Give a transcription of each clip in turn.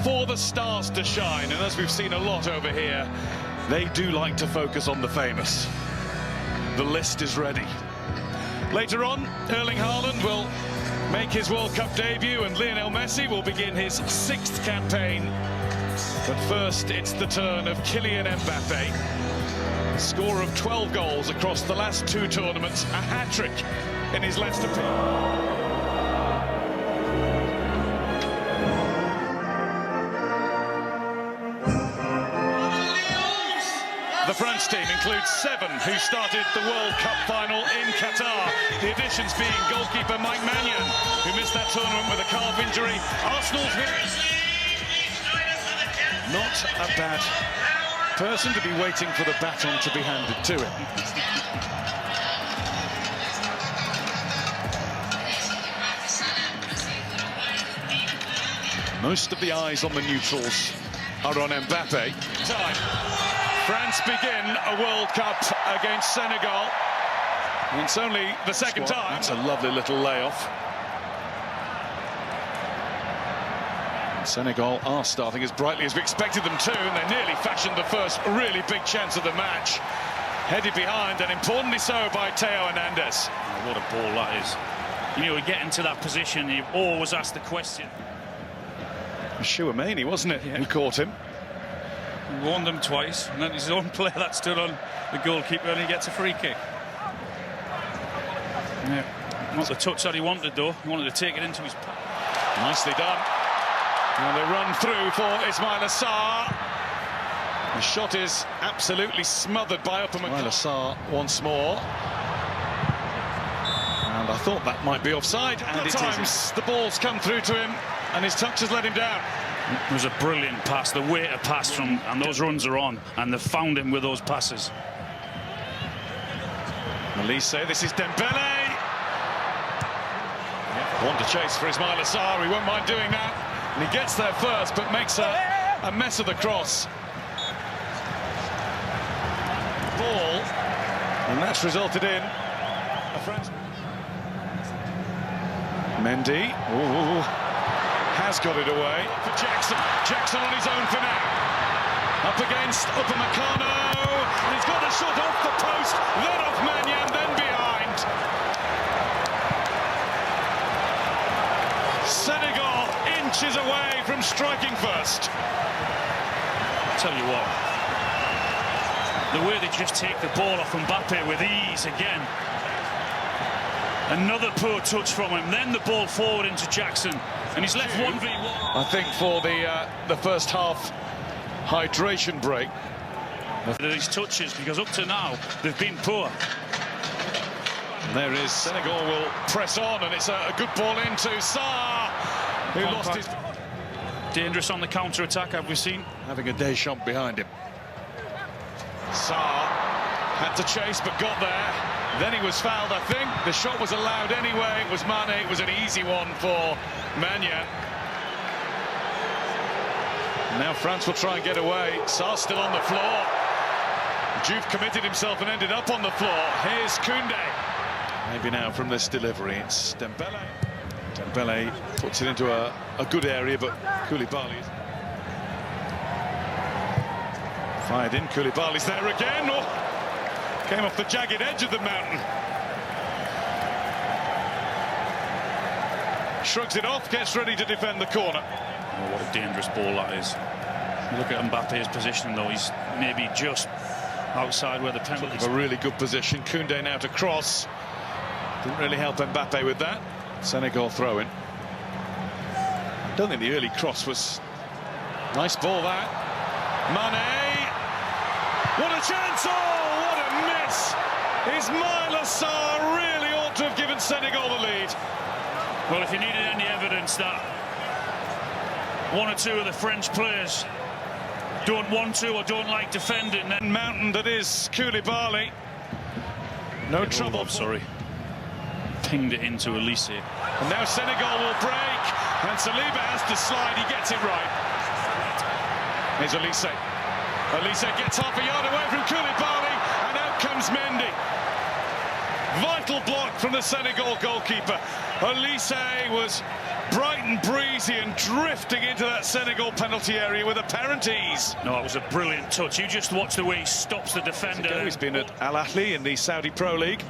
for the stars to shine, and as we've seen a lot over here, they do like to focus on the famous. The list is ready. Later on, Erling Haaland will make his World Cup debut and Lionel Messi will begin his 6th campaign. But first, it's the turn of Kylian Mbappé. Scorer of 12 goals across the last 2 tournaments, a hat-trick in his last appearance. The France team includes 7 who started the World Cup final in Qatar. The additions being goalkeeper Mike Maignan, who missed that tournament with a calf injury. Arsenal's not a bad person to be waiting for the baton to be handed to him. Most of the eyes on the neutrals are on Mbappé. Time. France begin a World Cup against Senegal. And it's only the second time. That's a lovely little layoff. Senegal are starting as brightly as we expected them to, and they nearly fashioned the first really big chance of the match. Headed behind, and importantly so by Theo Hernandez. Oh, what a ball that is. You know, we get into that position, you always ask the question. Chouameni, wasn't it, who caught him? He warned them twice, and then his own player that stood on the goalkeeper, and he gets a free kick. Yeah, not the touch that he wanted, though. He wanted to take it into his path. Nicely done. And they run through for Ismail Assar. The shot is absolutely smothered by Ismail Assar once more. And I thought that might be offside. And at times the ball's come through to him, and his touch has let him down. It was a brilliant pass, the way to pass from, and those runs are on, and they've found him with those passes. Elise, this is Dembele. One to chase for Ismail Assar, he won't mind doing that. And he gets there first, but makes a mess of the cross. Ball, and that's resulted in a French. Mendy, has got it away for Jackson. Jackson on his own for now. Up against Upamecano, and he's got the shot off the post, then off Maignan, then behind. Senegal inches away from striking first. I'll tell you what, the way they just take the ball off Mbappé with ease again. Another poor touch from him, then the ball forward into Jackson, and he's left 1v1. I think for the first half hydration break. These touches, because up to now they've been poor. And there is Senegal will press on, and it's a good ball into Sarr, who lost his. Dangerous on the counter-attack, have we seen? Having a Deschamps behind him. Sarr had to chase, but got there. Then he was fouled, I think. The shot was allowed anyway. It was Mane. It was an easy one for Maignan. Now France will try and get away. Sarr still on the floor. Juve committed himself and ended up on the floor. Here's Koundé. Maybe now from this delivery, it's Dembele. Dembele puts it into a good area, but Koulibaly fired in. Koulibaly's there again. Oh. Came off the jagged edge of the mountain. Shrugs it off, gets ready to defend the corner. Oh, what a dangerous ball that is. Look at Mbappe's position, though. He's maybe just outside where the penalty is. A really good position. Koundé now to cross. Didn't really help Mbappé with that. Senegal throw in. Don't think the early cross was... Nice ball, that. Mane. What a chance! Oh, what a miss! Ismail Assar really ought to have given Senegal the lead. Well, if you needed any evidence that one or two of the French players don't want to or don't like defending, then mountain that is Koulibaly. No trouble. Sorry. Pinged it into Elise. And now Senegal will break, and Saliba has to slide. He gets it right. Here's Elise. Elise gets half a yard away from Koulibaly, and out comes Mendy. Vital block from the Senegal goalkeeper. Elise was bright and breezy and drifting into that Senegal penalty area with apparent ease. No, it was a brilliant touch. You just watch the way he stops the defender. He's been at Al Ahly in the Saudi Pro League.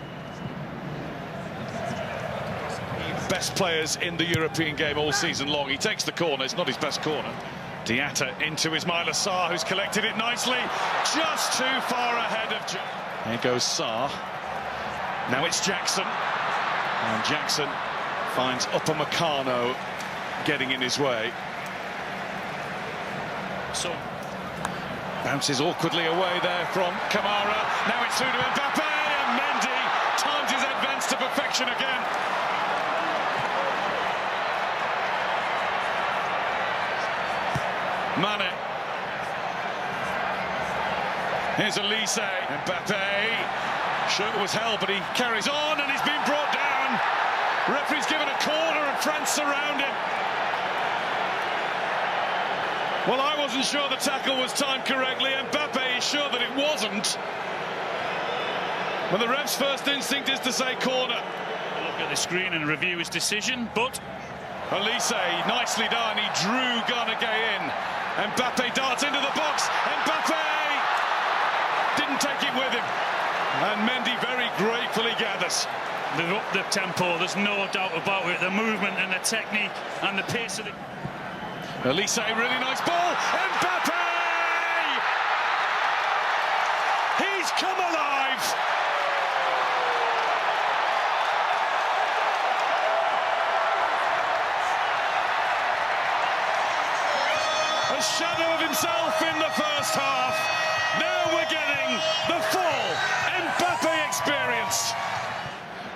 Best players in the European game all season long. He takes the corner. It's not his best corner. Diatta into Ismaila Sarr, who's collected it nicely. Just too far ahead of... There goes Sarr. Now it's Jackson. And Jackson finds Upamecano getting in his way. So bounces awkwardly away there from Kamara. Now it's through to Mbappé, and Mendy times his advance to perfection again. Mane. Here's Elise. Mbappé. Shirt was held, but he carries on, and he's been brought down. Referee's given a corner, and France surround him. Well, I wasn't sure the tackle was timed correctly. Mbappé is sure that it wasn't. Well, the ref's first instinct is to say corner. Look at the screen and review his decision, but... Elise, nicely done. He drew Garnegay in. Mbappé darts into the box. Mbappé didn't take it with him. And Mendy very gratefully gathers. They've upped the tempo, there's no doubt about it. The movement and the technique and the pace of it. Elise, really nice ball. Mbappé! He's come alive! A shadow of himself in the first half. Now we're getting the full Mbappé experience.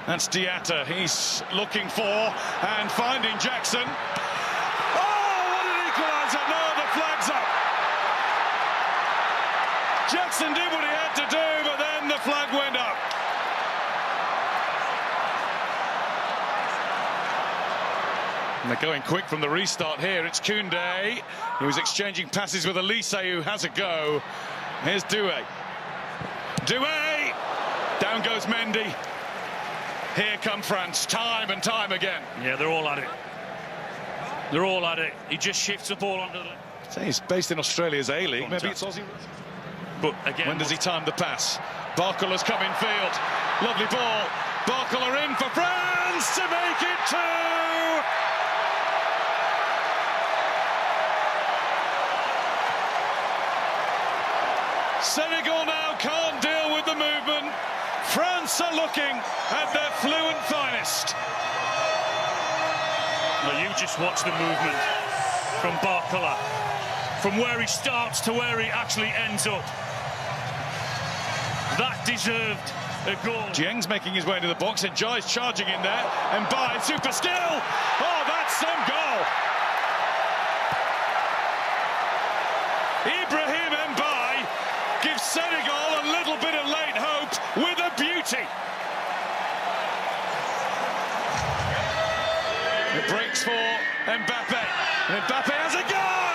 That's Diatta. He's looking for and finding Jackson. Oh, what an equaliser! No, the flag's up. Jackson did what he had to do, but then the flag went up. And they're going quick from the restart here. It's Koundé, who was exchanging passes with Elise, who has a go. Here's Doué. Doué! Down goes Mendy. Here come France, time and time again. Yeah, they're all at it. They're all at it. He just shifts the ball onto the... Say he's based in Australia's A-League. Maybe it's Aussie. But again... When does he time the pass? Barcola's come in field. Lovely ball. Barcola in for France to make it 2! Senegal now can't deal with the movement. France are looking at their fluent finest. Well, you just watch the movement from Barcola, from where he starts to where he actually ends up. That deserved a goal. Dieng's making his way into the box, and Jai's charging in there, and by super skill. Oh, that's some goal. Ibrahim Mbappé gives Senegal a little bit of late hope with a beauty. It breaks for Mbappé. And Mbappé has a go!